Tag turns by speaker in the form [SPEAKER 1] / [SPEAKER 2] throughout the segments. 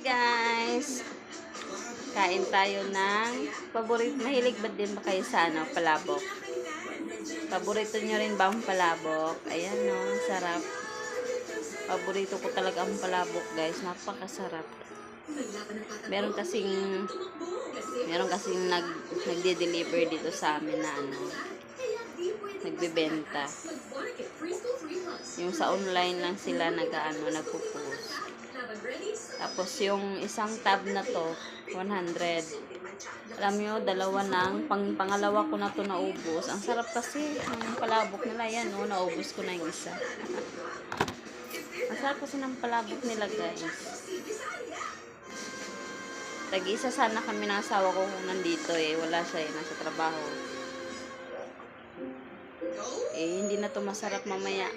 [SPEAKER 1] guys! Kain tayo ng mahilig ba din ba kayo sa palabok? Paborito nyo rin ba ang palabok? Ayan no, sarap. Paborito ko talaga ang palabok guys, napakasarap. Meron kasing nagde-deliver dito sa amin na nagbebenta. Yung sa online lang sila nagpo-post. Tapos yung isang tab na to, 100. Alam nyo, pangalawa ko na to naubos. Ang sarap kasi ng palabok nila. Yan o, naubos ko na yung isa. Ang sarap kasi ng palabok nila guys. Tag-isa sana kami ng asawa ko kung nandito wala siya nasa trabaho. Hindi na to masarap mamaya.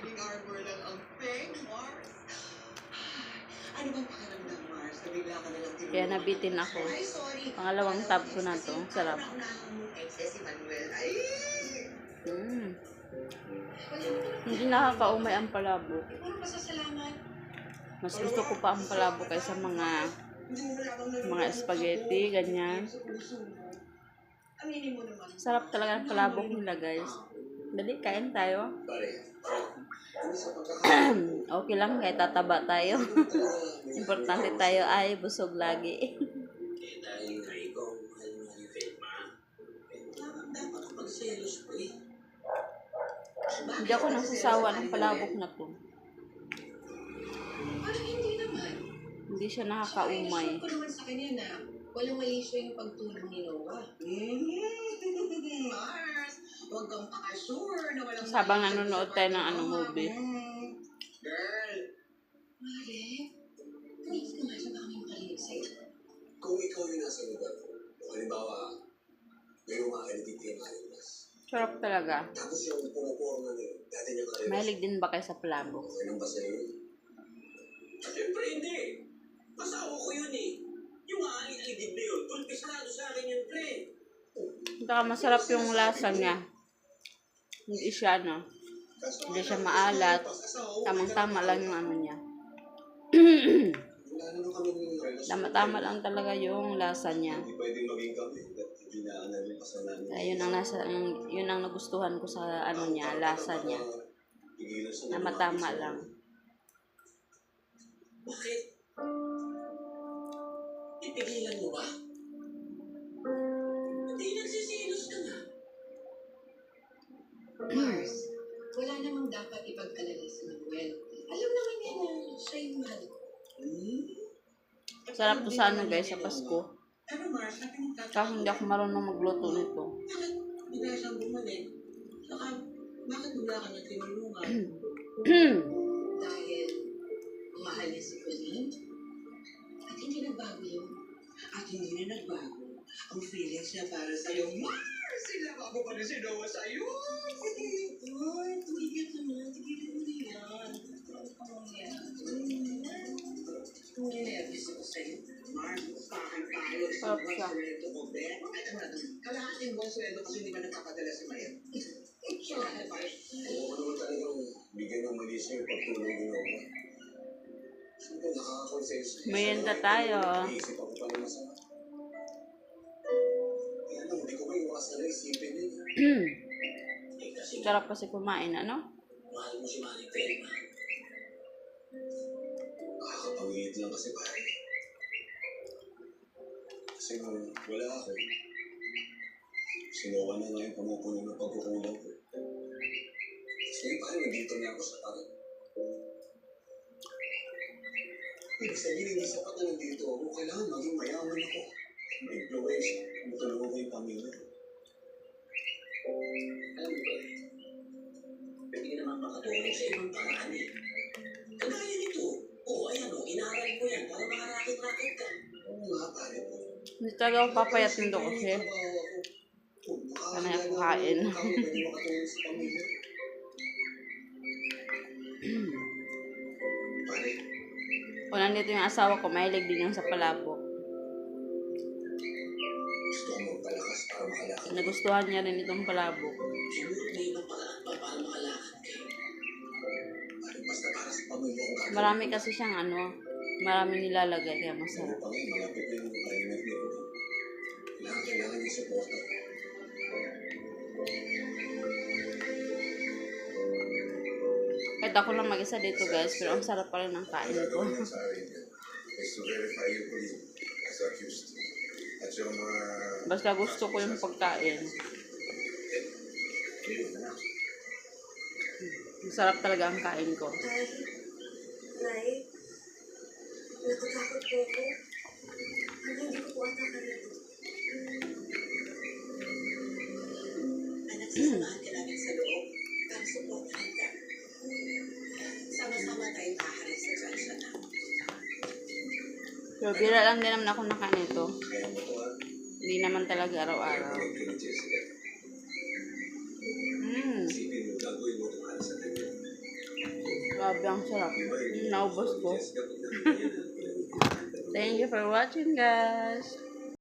[SPEAKER 1] Kaya nabitin ako. Pangalawang tab ko na to. Sarap. Hindi nakakaumay ang palabok. Mas gusto ko pa ang palabok kaysa mga spaghetti, ganyan. Sarap talaga ang palabok nila guys. Dali, kain tayo. Okay lang, kahit tataba tayo. Importante tayo ay busog lagi. Hindi ako nasasawa ng palabok na to. Hindi siya nakakaumay.
[SPEAKER 2] Walang mali siya yung pagtulong ni Noah. Mars, huwag kang pakasure na walang
[SPEAKER 1] Sabang nanonood tayo ng movie.
[SPEAKER 2] Girl! Mare, hindi ko nga siya baka may makalilig sa'yo.
[SPEAKER 3] Kung ikaw yung nasa lugar ko, halimbawa, may umakalitig kayo malimas.
[SPEAKER 1] Sarap talaga.
[SPEAKER 3] Tapos yung pumuporma niyo, dati niya kalimas.
[SPEAKER 1] Mahilig din ba kayo sa palabok?
[SPEAKER 3] Okay lang ba sa'yo? Siyempre hindi. Pasawa ko yun Yung aalig-aligid na yun, kulpisado sa akin yun, pre.
[SPEAKER 1] Saka masarap yung lasa niya. Hindi siya, hindi siya maalat. Tamang-tama lang yung niya. Tama-tama lang talaga yung lasa niya. Yun ang nagustuhan ko sa niya, lasa niya. Tama-tama lang.
[SPEAKER 3] Bakit? Ipigilan mo ba? Hindi nagsisilos ka na.
[SPEAKER 2] Mars, wala namang dapat ipag-alala si Manuel. Alam naman niya na siya yung mahal ko.
[SPEAKER 1] Sarap to sa guys, sa Pasko.
[SPEAKER 2] Ano Mars, natin yung tatapos?
[SPEAKER 1] Kasi hindi ako marunong magluto nito.
[SPEAKER 2] Bakit bigla siyang bumalik? Saka, bakit bigla ka niya tinulungan? Dahil mahal niya si Pauline? At hindi nagbago yun. At hindi na nagbago ang feelings niya para sa'yo. Mars! Sila bago pa rin si Noah sa'yo! Ay, tumigil ka na. Tigilin mo na yan. Nervous ako sa'yo. Mars, bakit tayo sa buwan sweldo mo, Ben? Kalahating buwan sweldo kasi hindi pa nagpapadala si Maya. Sure, Mars.
[SPEAKER 3] Oo, naman talagang bigyan ng mali sa'yo pagtulong ginawa. Siyempre, nakaka-consensya.
[SPEAKER 1] Mayenda tayo.
[SPEAKER 3] Iisip ako pa rin masama. Kaya lang, hindi ko maiwasan na isipin yun.
[SPEAKER 1] Sarap kasi kumain,
[SPEAKER 3] Mahal mo si Manny Telma. Nakakapangit lang kasi pare. Kasi nung wala ako, sinuwa na nga yung pumupunin ng pagkukulang ko. Kasi ngayon pare, nandito na ako sa pare. Ibig sabihin, hindi sapat na nandito ako. Kailangan maging mayaman ako. May influence. Matulungan ko yung pamilya.
[SPEAKER 2] Alam mo ba, pwede naman makatulong sa ibang paraan Kagaya nito. Ayan inaaral mo yan para makarakit-rakit ka.
[SPEAKER 3] Oo nga, pare po.
[SPEAKER 1] Hindi talaga ako papayat nito kasi. Sanay ako kain.
[SPEAKER 3] Pwede makatulong sa pamilya. Pare,
[SPEAKER 1] Kung nandito yung asawa ko, mahilig din yung sa palabok.
[SPEAKER 3] gusto ko magpalakas para makalakad.
[SPEAKER 1] Nagustuhan niya rin itong palabok.
[SPEAKER 2] Siguro may ibang paraan pa para makalakad ka.
[SPEAKER 3] Pare, basta para sa pamilya ang gagawin.
[SPEAKER 1] Marami kasi siyang Maraming nilalagay kaya masarap.
[SPEAKER 3] Malapit na yung retirement niyo. Kailangan niyo support.
[SPEAKER 1] Kahit ako lang mag-isa dito guys, pero ang sarap pa rin ng kain ko.
[SPEAKER 3] Is to verify your plea as accused. At yung mga...
[SPEAKER 1] Basta gusto ko yung pagkain. Masarap talaga ang kain ko.
[SPEAKER 4] Nay, natatakot po ako. Hindi ko po ata kaya ito.
[SPEAKER 2] Anak, sasamahan ka namin sa loob para supportahan ka. Sama-sama tayong haharis sa Joshua na.
[SPEAKER 1] So, bira lang din naman ako nakain ito.
[SPEAKER 3] Kaya mo to ah.
[SPEAKER 1] Hindi naman talaga araw-araw.
[SPEAKER 3] Jessica. Isipin mo, gagawin mo ito para sa kanya.
[SPEAKER 1] Grabe, ang sarap. Naubos ko.
[SPEAKER 3] Jessica, pag nakita niya na,
[SPEAKER 1] Thank you for watching guys.